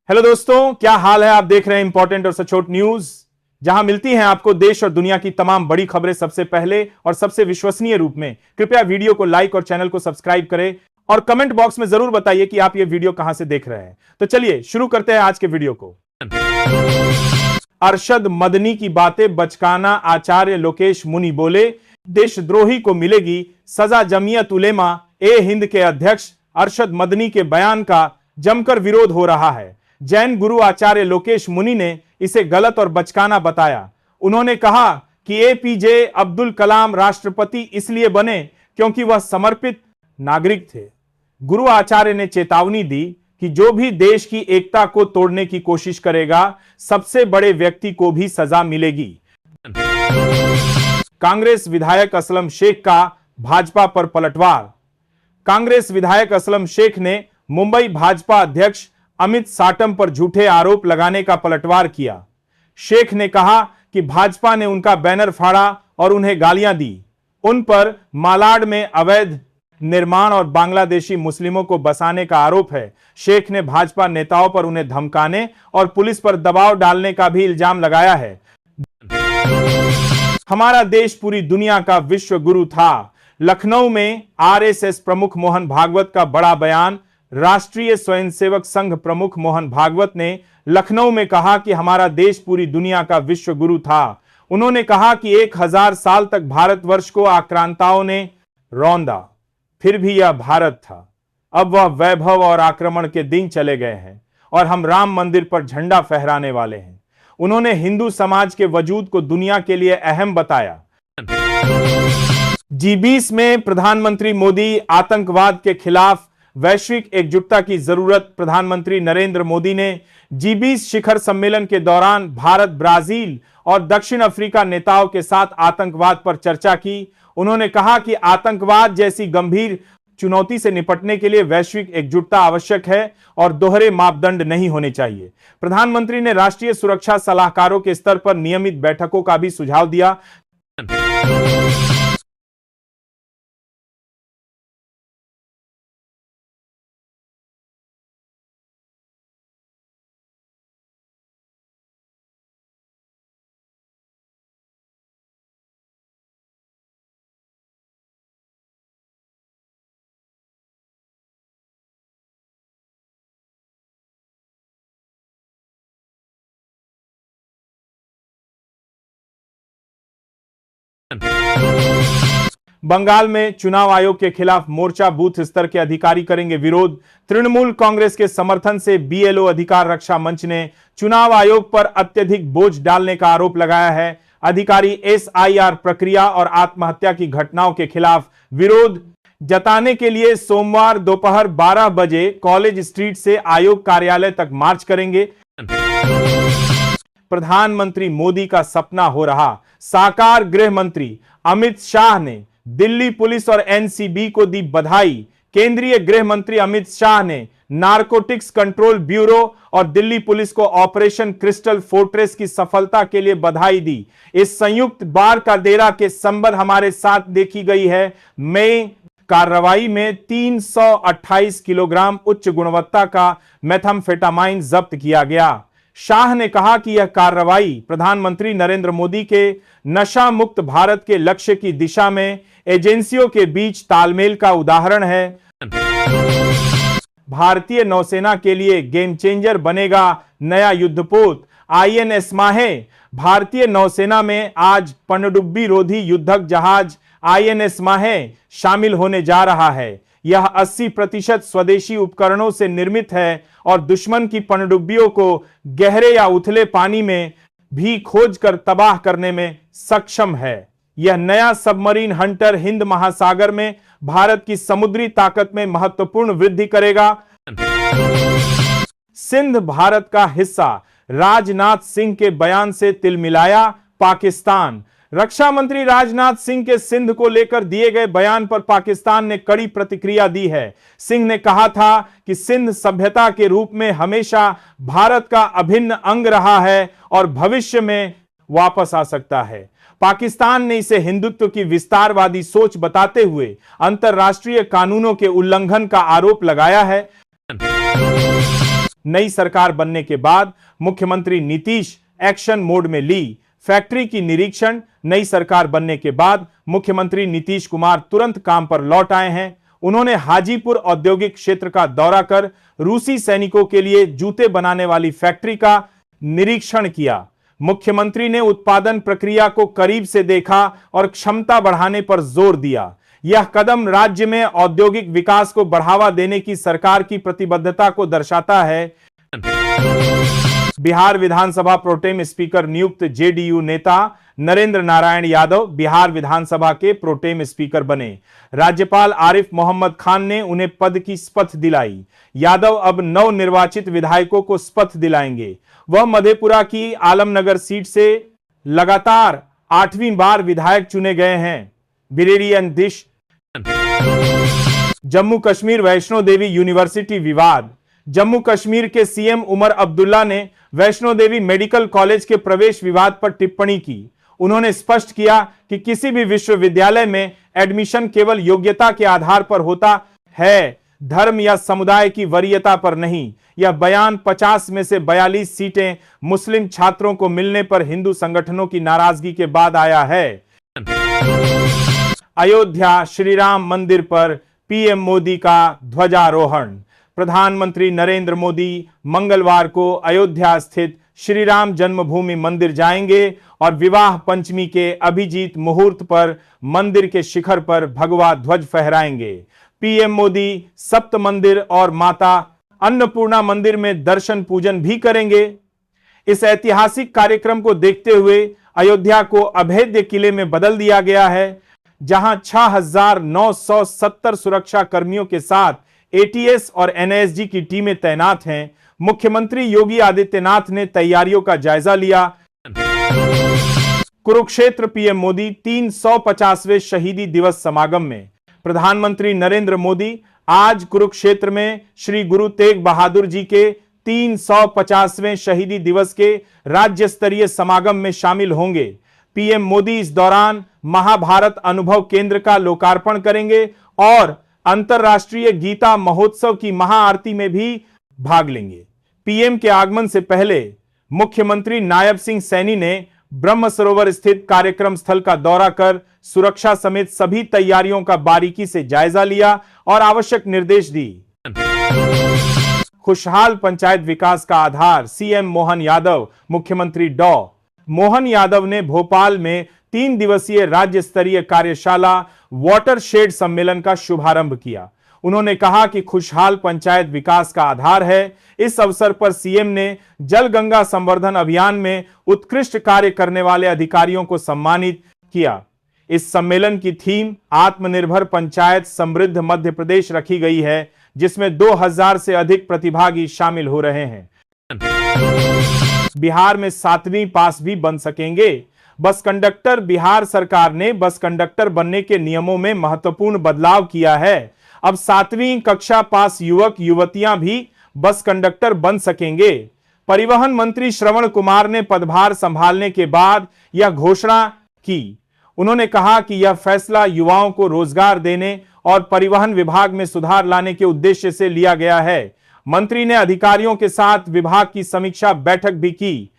Hello दोस्तों, क्या हाल है। आप देख रहे हैं इंपॉर्टेंट और सचोट न्यूज, जहां मिलती हैं आपको देश और दुनिया की तमाम बड़ी खबरें सबसे पहले और सबसे विश्वसनीय रूप में। कृपया वीडियो को लाइक और चैनल को सब्सक्राइब करें और कमेंट बॉक्स में जरूर बताइए कि आप ये वीडियो कहां से देख रहे हैं। तो चलिए शुरू करते हैं आज के वीडियो को। अरशद मदनी की बातें बचकाना, आचार्य लोकेश मुनि बोले देशद्रोही को मिलेगी सजा। जमीयत उलेमा ए हिंद के अध्यक्ष अरशद मदनी के बयान का जमकर विरोध हो रहा है। जैन गुरु आचार्य लोकेश मुनि ने इसे गलत और बचकाना बताया। उन्होंने कहा कि एपीजे अब्दुल कलाम राष्ट्रपति इसलिए बने क्योंकि वह समर्पित नागरिक थे। गुरु आचार्य ने चेतावनी दी कि जो भी देश की एकता को तोड़ने की कोशिश करेगा, सबसे बड़े व्यक्ति को भी सजा मिलेगी। कांग्रेस विधायक असलम शेख का भाजपा पर पलटवार। कांग्रेस विधायक असलम शेख ने मुंबई भाजपा अध्यक्ष अमित साटम पर झूठे आरोप लगाने का पलटवार किया। शेख ने कहा कि भाजपा ने उनका बैनर फाड़ा और उन्हें गालियां दी। उन पर मालाड में अवैध निर्माण और बांग्लादेशी मुस्लिमों को बसाने का आरोप है। शेख ने भाजपा नेताओं पर उन्हें धमकाने और पुलिस पर दबाव डालने का भी इल्जाम लगाया है। हमारा देश पूरी दुनिया का विश्व गुरु था। लखनऊ में आरएसएस प्रमुख मोहन भागवत का बड़ा बयान। राष्ट्रीय स्वयंसेवक संघ प्रमुख मोहन भागवत ने लखनऊ में कहा कि हमारा देश पूरी दुनिया का विश्व गुरु था। उन्होंने कहा कि 1000 साल तक भारतवर्ष को आक्रांताओं ने रौंदा, फिर भी यह भारत था। अब वह वैभव और आक्रमण के दिन चले गए हैं और हम राम मंदिर पर झंडा फहराने वाले हैं। उन्होंने हिंदू समाज के वजूद को दुनिया के लिए अहम बताया। G20 में प्रधानमंत्री मोदी आतंकवाद के खिलाफ वैश्विक एकजुटता की जरूरत। प्रधानमंत्री नरेंद्र मोदी ने G20 शिखर सम्मेलन के दौरान भारत, ब्राजील और दक्षिण अफ्रीका नेताओं के साथ आतंकवाद पर चर्चा की। उन्होंने कहा कि आतंकवाद जैसी गंभीर चुनौती से निपटने के लिए वैश्विक एकजुटता आवश्यक है और दोहरे मापदंड नहीं होने चाहिए। प्रधानमंत्री ने राष्ट्रीय सुरक्षा सलाहकारों के स्तर पर नियमित बैठकों का भी सुझाव दिया। बंगाल में चुनाव आयोग के खिलाफ मोर्चा। बूथ स्तर के अधिकारी करेंगे विरोध। तृणमूल कांग्रेस के समर्थन से बीएलओ अधिकार रक्षा मंच ने चुनाव आयोग पर अत्यधिक बोझ डालने का आरोप लगाया है। अधिकारी एसआईआर प्रक्रिया और आत्महत्या की घटनाओं के खिलाफ विरोध जताने के लिए सोमवार दोपहर 12 बजे कॉलेज स्ट्रीट से आयोग कार्यालय तक मार्च करेंगे। प्रधानमंत्री मोदी का सपना हो रहा साकार। गृह मंत्री अमित शाह ने दिल्ली पुलिस और एनसीबी को दी बधाई। केंद्रीय गृह मंत्री अमित शाह ने नारकोटिक्स कंट्रोल ब्यूरो और दिल्ली पुलिस को ऑपरेशन क्रिस्टल फोर्ट्रेस की सफलता के लिए बधाई दी। इस संयुक्त बार का डेरा के संबंध हमारे साथ देखी गई है। में कार्रवाई में 328 किलोग्राम उच्च गुणवत्ता का मेथाम्फेटामाइन जब्त किया गया। शाह ने कहा कि यह कार्रवाई प्रधानमंत्री नरेंद्र मोदी के नशा मुक्त भारत के लक्ष्य की दिशा में एजेंसियों के बीच तालमेल का उदाहरण है। भारतीय नौसेना के लिए गेम चेंजर बनेगा नया युद्धपोत आईएनएस माहे। भारतीय नौसेना में आज पनडुब्बी रोधी युद्धक जहाज आईएनएस माहे शामिल होने जा रहा है। यह 80% स्वदेशी उपकरणों से निर्मित है और दुश्मन की पनडुब्बियों को गहरे या उथले पानी में भी खोज कर तबाह करने में सक्षम है। यह नया सबमरीन हंटर हिंद महासागर में भारत की समुद्री ताकत में महत्वपूर्ण वृद्धि करेगा। सिंध भारत का हिस्सा। राजनाथ सिंह के बयान से तिलमिलाया पाकिस्तान। रक्षा मंत्री राजनाथ सिंह के सिंध को लेकर दिए गए बयान पर पाकिस्तान ने कड़ी प्रतिक्रिया दी है। सिंह ने कहा था कि सिंध सभ्यता के रूप में हमेशा भारत का अभिन्न अंग रहा है और भविष्य में वापस आ सकता है। पाकिस्तान ने इसे हिंदुत्व की विस्तारवादी सोच बताते हुए अंतर्राष्ट्रीय कानूनों के उल्लंघन का आरोप लगाया है। नई सरकार बनने के बाद मुख्यमंत्री नीतीश एक्शन मोड में ली फैक्ट्री की निरीक्षण। नई सरकार बनने के बाद मुख्यमंत्री नीतीश कुमार तुरंत काम पर लौट आए हैं। उन्होंने हाजीपुर औद्योगिक क्षेत्र का दौरा कर रूसी सैनिकों के लिए जूते बनाने वाली फैक्ट्री का निरीक्षण किया। मुख्यमंत्री ने उत्पादन प्रक्रिया को करीब से देखा और क्षमता बढ़ाने पर जोर दिया। यह कदम राज्य में औद्योगिक विकास को बढ़ावा देने की सरकार की प्रतिबद्धता को दर्शाता है। बिहार विधानसभा प्रोटेम स्पीकर नियुक्त जेडीयू नेता नरेंद्र नारायण यादव बिहार विधानसभा के प्रोटेम स्पीकर बने। राज्यपाल आरिफ मोहम्मद खान ने उन्हें पद की शपथ दिलाई। यादव अब नवनिर्वाचित विधायकों को शपथ दिलाएंगे। वह मधेपुरा की आलमनगर सीट से लगातार 8वीं बार विधायक चुने गए हैं। बिरेरी एंड दिश। जम्मू कश्मीर वैष्णो देवी यूनिवर्सिटी विवाद। जम्मू कश्मीर के सीएम उमर अब्दुल्ला ने वैष्णो देवी मेडिकल कॉलेज के प्रवेश विवाद पर टिप्पणी की। उन्होंने स्पष्ट किया कि किसी भी विश्वविद्यालय में एडमिशन केवल योग्यता के आधार पर होता है, धर्म या समुदाय की वरीयता पर नहीं। यह बयान 50 में से 42 सीटें मुस्लिम छात्रों को मिलने पर हिंदू संगठनों की नाराजगी के बाद आया है। अयोध्या श्री राम मंदिर पर पीएम मोदी का ध्वजारोहण। प्रधानमंत्री नरेंद्र मोदी मंगलवार को अयोध्या स्थित श्री राम जन्मभूमि मंदिर जाएंगे और विवाह पंचमी के अभिजीत मुहूर्त पर मंदिर के शिखर पर भगवा ध्वज फहराएंगे। पीएम मोदी सप्त मंदिर और माता अन्नपूर्णा मंदिर में दर्शन पूजन भी करेंगे। इस ऐतिहासिक कार्यक्रम को देखते हुए अयोध्या को अभेद्य किले में बदल दिया गया है, जहां 6,970 सुरक्षा कर्मियों के साथ एटीएस और एनएसजी की टीमें तैनात हैं। मुख्यमंत्री योगी आदित्यनाथ ने तैयारियों का जायजा लिया। कुरुक्षेत्र पीएम मोदी 350वें शहीदी दिवस समागम में। प्रधानमंत्री नरेंद्र मोदी आज कुरुक्षेत्र में श्री गुरु तेग बहादुर जी के 350वें शहीदी दिवस के राज्य स्तरीय समागम में शामिल होंगे। पीएम मोदी इस दौरान महाभारत अनुभव केंद्र का लोकार्पण करेंगे और अंतर्राष्ट्रीय गीता महोत्सव की महाआरती में भी भाग लेंगे। पीएम के आगमन से पहले मुख्यमंत्री नायब सिंह सैनी ने ब्रह्म सरोवर स्थित कार्यक्रम स्थल का दौरा कर सुरक्षा समेत सभी तैयारियों का बारीकी से जायजा लिया और आवश्यक निर्देश दी। खुशहाल पंचायत विकास का आधार सीएम मोहन यादव। मुख्यमंत्री डॉ मोहन यादव ने भोपाल में 3 दिवसीय राज्य स्तरीय कार्यशाला वाटरशेड सम्मेलन का शुभारंभ किया। उन्होंने कहा कि खुशहाल पंचायत विकास का आधार है। इस अवसर पर सीएम ने जल गंगा संवर्धन अभियान में उत्कृष्ट कार्य करने वाले अधिकारियों को सम्मानित किया। इस सम्मेलन की थीम आत्मनिर्भर पंचायत समृद्ध मध्य प्रदेश रखी गई है, जिसमें 2000 से अधिक प्रतिभागी शामिल हो रहे हैं। बिहार में 7वीं पास भी बन सकेंगे। Bus conductor. बिहार सरकार ने बस कंडक्टर बनने के नियमों में महत्वपूर्ण बदलाव किया है। अब 7वीं कक्षा पास युवक युवतियां भी बस कंडक्टर बन सकेंगे। परिवहन मंत्री श्रवण कुमार ने पदभार संभालने के बाद यह घोषणा की। उन्होंने कहा कि यह फैसला युवाओं को रोजगार देने और परिवहन विभाग में सुधार लाने के उद्देश्य से लिया गया है। मंत्री ने अधिकारियों के साथ विभाग की समीक्षा बैठक भी की।